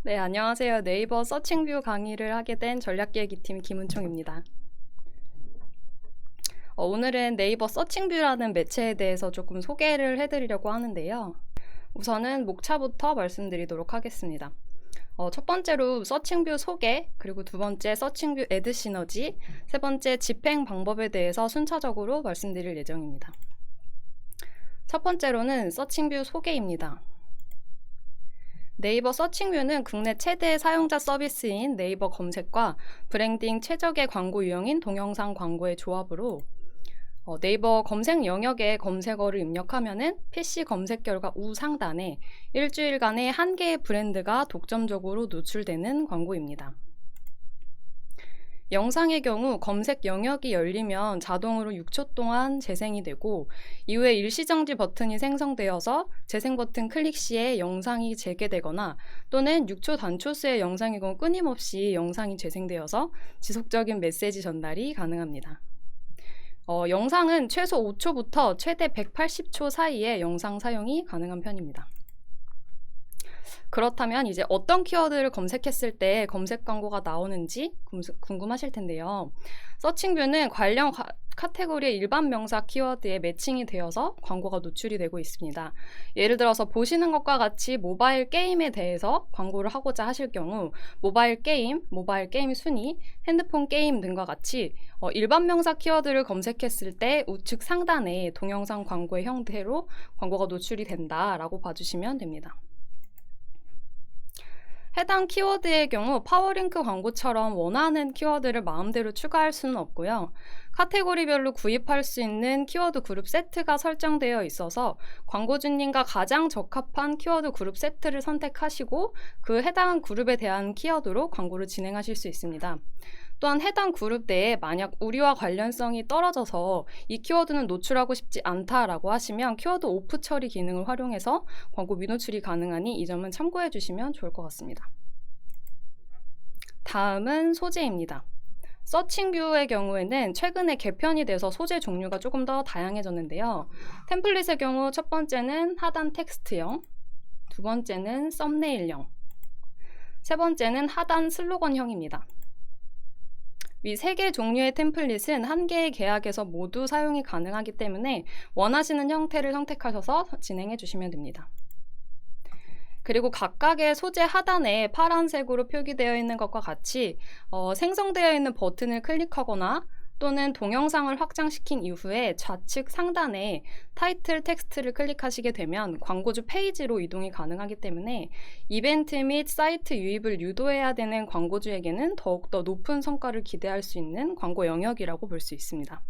네, 안녕하세요. 네이버 서칭뷰 강의를 하게 된 전략기획팀 김은총입니다. 오늘은 네이버 서칭뷰라는 매체에 대해서 조금 소개를 해드리려고 하는데요. 우선은 목차부터 말씀드리도록 하겠습니다. 첫 번째로 서칭뷰 소개, 그리고 두 번째 서칭뷰 애드 시너지, 세 번째 집행 방법에 대해서 순차적으로 말씀드릴 예정입니다. 첫 번째로는 서칭뷰 소개입니다. 네이버 서칭뷰는 국내 최대 사용자 서비스인 네이버 검색과 브랜딩 최적의 광고 유형인 동영상 광고의 조합으로 네이버 검색 영역에 검색어를 입력하면은 PC 검색 결과 우상단에 일주일간의 한 개의 브랜드가 독점적으로 노출되는 광고입니다. 영상의 경우 검색 영역이 열리면 자동으로 6초 동안 재생이 되고 이후에 일시정지 버튼이 생성되어서 재생 버튼 클릭 시에 영상이 재개되거나 또는 6초 단초수의 영상의 경우 끊임없이 영상이 재생되어서 지속적인 메시지 전달이 가능합니다. 영상은 최소 5초부터 최대 180초 사이에 영상 사용이 가능한 편입니다. 그렇다면 이제 어떤 키워드를 검색했을 때 검색 광고가 나오는지 궁금하실 텐데요. 서칭뷰는 관련 카테고리의 일반 명사 키워드에 매칭이 되어서 광고가 노출이 되고 있습니다. 예를 들어서 보시는 것과 같이 모바일 게임에 대해서 광고를 하고자 하실 경우 모바일 게임 순위, 핸드폰 게임 등과 같이 일반 명사 키워드를 검색했을 때 우측 상단에 동영상 광고의 형태로 광고가 노출이 된다라고 봐주시면 됩니다. 해당 키워드의 경우 파워링크 광고처럼 원하는 키워드를 마음대로 추가할 수는 없고요. 카테고리별로 구입할 수 있는 키워드 그룹 세트가 설정되어 있어서 광고주님과 가장 적합한 키워드 그룹 세트를 선택하시고 그 해당 그룹에 대한 키워드로 광고를 진행하실 수 있습니다. 또한 해당 그룹 내에 만약 우리와 관련성이 떨어져서 이 키워드는 노출하고 싶지 않다라고 하시면 키워드 오프 처리 기능을 활용해서 광고 미노출이 가능하니 이 점은 참고해 주시면 좋을 것 같습니다. 다음은 소재입니다. 서칭뷰의 경우에는 최근에 개편이 돼서 소재 종류가 조금 더 다양해졌는데요. 템플릿의 경우 첫 번째는 하단 텍스트형, 두 번째는 썸네일형, 세 번째는 하단 슬로건형입니다. 위 3개 종류의 템플릿은 한 개의 계약에서 모두 사용이 가능하기 때문에 원하시는 형태를 선택하셔서 진행해 주시면 됩니다. 그리고 각각의 소재 하단에 파란색으로 표기되어 있는 것과 같이 생성되어 있는 버튼을 클릭하거나 또는 동영상을 확장시킨 이후에 좌측 상단에 타이틀 텍스트를 클릭하시게 되면 광고주 페이지로 이동이 가능하기 때문에 이벤트 및 사이트 유입을 유도해야 되는 광고주에게는 더욱더 높은 성과를 기대할 수 있는 광고 영역이라고 볼 수 있습니다.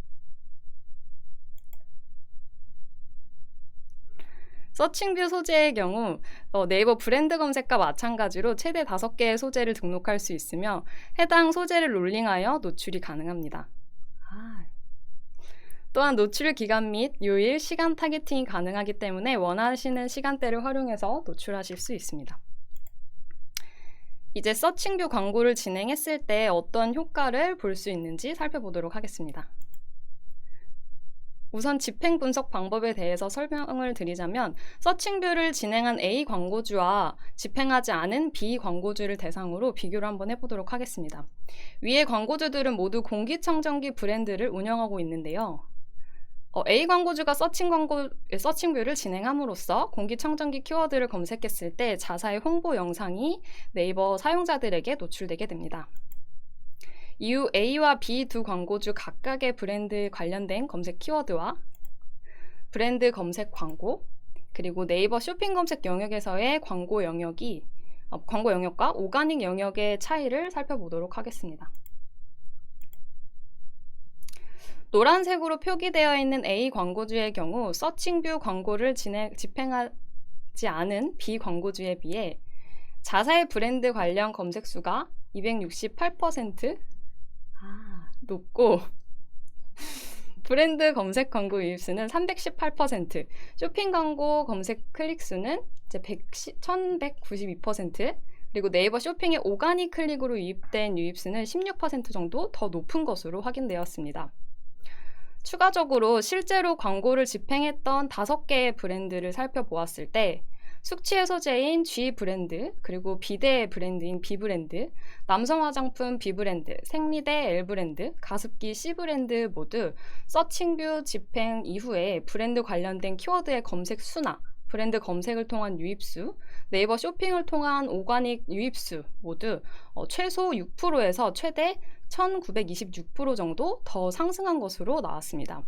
서칭뷰 소재의 경우 네이버 브랜드 검색과 마찬가지로 최대 5개의 소재를 등록할 수 있으며 해당 소재를 롤링하여 노출이 가능합니다. 또한 노출 기간 및 요일, 시간 타겟팅이 가능하기 때문에 원하시는 시간대를 활용해서 노출하실 수 있습니다. 이제 서칭뷰 광고를 진행했을 때 어떤 효과를 볼 수 있는지 살펴보도록 하겠습니다. 우선 집행 분석 방법에 대해서 설명을 드리자면 서칭뷰를 진행한 A 광고주와 집행하지 않은 B 광고주를 대상으로 비교를 한번 해보도록 하겠습니다. 위의 광고주들은 모두 공기청정기 브랜드를 운영하고 있는데요. A 광고주가 서칭뷰를 진행함으로써 공기청정기 키워드를 검색했을 때 자사의 홍보 영상이 네이버 사용자들에게 노출되게 됩니다. 이후 A와 B 두 광고주 각각의 브랜드 관련된 검색 키워드와 브랜드 검색 광고, 그리고 네이버 쇼핑 검색 영역에서의 광고 영역과 오가닉 영역의 차이를 살펴보도록 하겠습니다. 노란색으로 표기되어 있는 A 광고주의 경우 서칭뷰 광고를 집행하지 않은 B 광고주에 비해 자사의 브랜드 관련 검색 수가 268% 높고 브랜드 검색 광고 유입수는 318%, 쇼핑 광고 검색 클릭 수는 1192%, 그리고 네이버 쇼핑의 오가닉 클릭으로 유입된 유입수는 16% 정도 더 높은 것으로 확인되었습니다. 추가적으로 실제로 광고를 집행했던 5개의 브랜드를 살펴보았을 때 숙취의 소재인 G 브랜드, 그리고 비대 브랜드인 B 브랜드, 남성 화장품 B 브랜드, 생리대 L 브랜드, 가습기 C 브랜드 모두 서칭뷰 집행 이후에 브랜드 관련된 키워드의 검색 수나 브랜드 검색을 통한 유입수, 네이버 쇼핑을 통한 오가닉 유입수 모두 최소 6%에서 최대 1926% 정도 더 상승한 것으로 나왔습니다.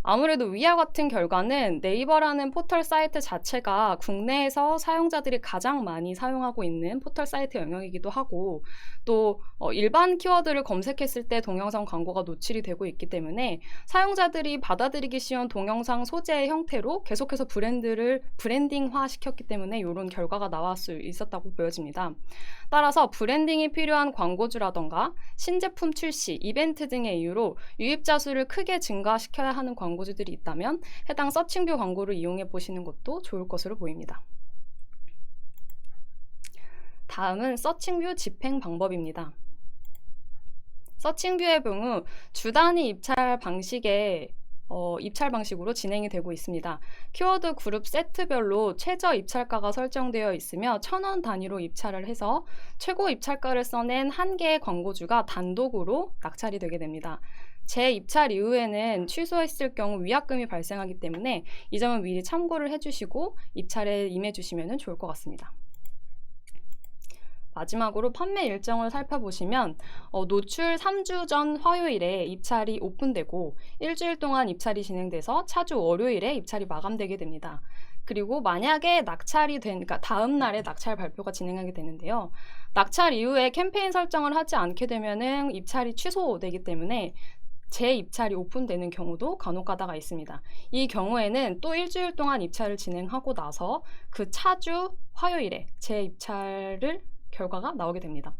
아무래도 위와 같은 결과는 네이버라는 포털 사이트 자체가 국내에서 사용자들이 가장 많이 사용하고 있는 포털 사이트 영역이기도 하고, 또 일반 키워드를 검색했을 때 동영상 광고가 노출이 되고 있기 때문에 사용자들이 받아들이기 쉬운 동영상 소재의 형태로 계속해서 브랜드를 브랜딩화 시켰기 때문에 이런 결과가 나올 수 있었다고 보여집니다. 따라서 브랜딩이 필요한 광고주라던가 신제품 출시, 이벤트 등의 이유로 유입자 수를 크게 증가시켜야 하는 광고주들이 있다면 해당 서칭뷰 광고를 이용해 보시는 것도 좋을 것으로 보입니다. 다음은 서칭뷰 집행 방법입니다. 서칭뷰의 경우 주 단위 입찰 방식으로 진행이 되고 있습니다. 키워드 그룹 세트별로 최저 입찰가가 설정되어 있으며 1,000원 단위로 입찰을 해서 최고 입찰가를 써낸 한 개의 광고주가 단독으로 낙찰이 되게 됩니다. 재입찰 이후에는 취소했을 경우 위약금이 발생하기 때문에 이 점은 미리 참고를 해주시고 입찰에 임해주시면 좋을 것 같습니다. 마지막으로 판매 일정을 살펴보시면 노출 3주 전 화요일에 입찰이 오픈되고 일주일 동안 입찰이 진행돼서 차주 월요일에 입찰이 마감되게 됩니다. 그리고 만약에 그러니까 다음 날에 낙찰 발표가 진행하게 되는데요. 낙찰 이후에 캠페인 설정을 하지 않게 되면은 입찰이 취소되기 때문에 재입찰이 오픈되는 경우도 간혹 가다가 있습니다. 이 경우에는 또 일주일 동안 입찰을 진행하고 나서 그 차주 화요일에 재입찰을 결과가 나오게 됩니다.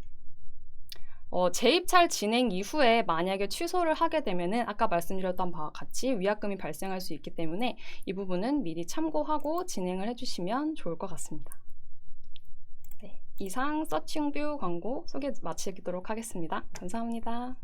재입찰 진행 이후에 만약에 취소를 하게 되면은 아까 말씀드렸던 바와 같이 위약금이 발생할 수 있기 때문에 이 부분은 미리 참고하고 진행을 해주시면 좋을 것 같습니다. 네, 이상 서칭뷰 광고 소개 마치도록 하겠습니다. 감사합니다.